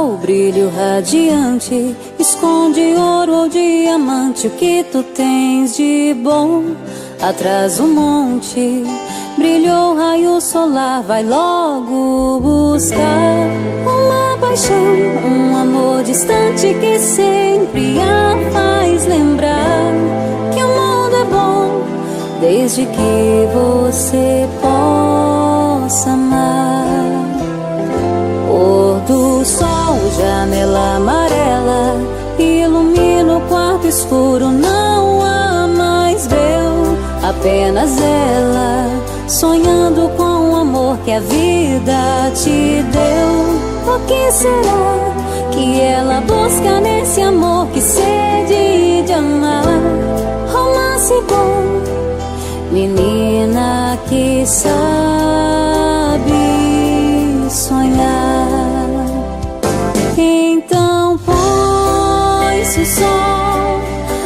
sol, brilho radiante, esconde ouro ou diamante. O que tu tens de bom atrás do monte? Brilhou raio solar, vai logo buscar uma paixão, um amor distante que sempre a faz lembrar que o mundo é bom desde que você possa amar. Pôr do sol, janela amarela, ilumina o quarto escuro. Não há mais breu, apenas ela, sonhando com o amor que a vida te deu. O que será que ela busca nesse amor? Que sede de amar, romance bom, menina que sabe sonhar. Então põe-se o sol,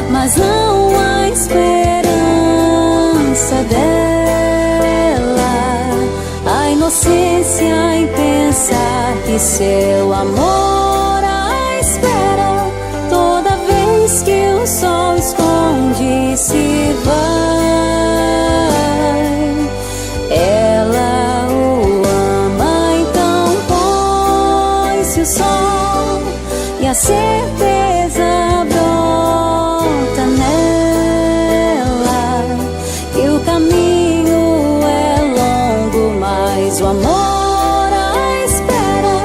mas não há esperança dela, a inocência em pensar que seu amor a espera. Toda vez que o sol esconde se vai, ela o ama. Então põe-se o sol e a certeza brota nela que o caminho é longo, mas o amor a espera.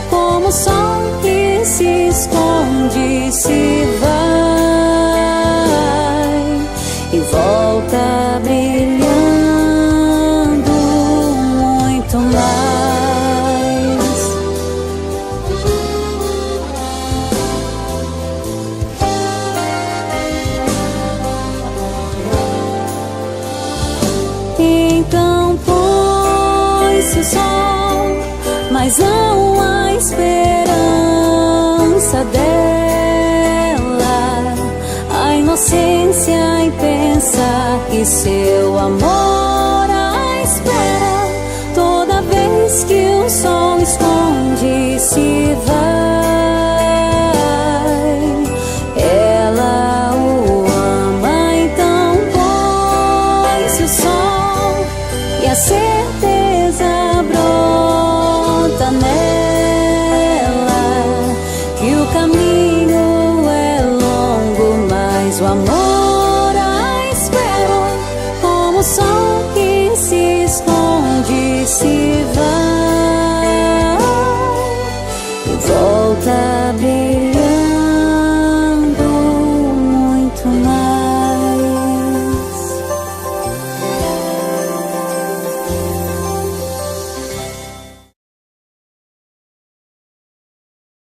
Como o sol que se esconde se vai e volta brilhando muito mais. Então põe-se o sol, mas não há esperança dela, a inocência em pensar que seu amor a espera. Toda vez que o sol esconde se vai, ela o ama. Então põe-se o sol e a certeza brota nela que o caminho é longo, mas o amor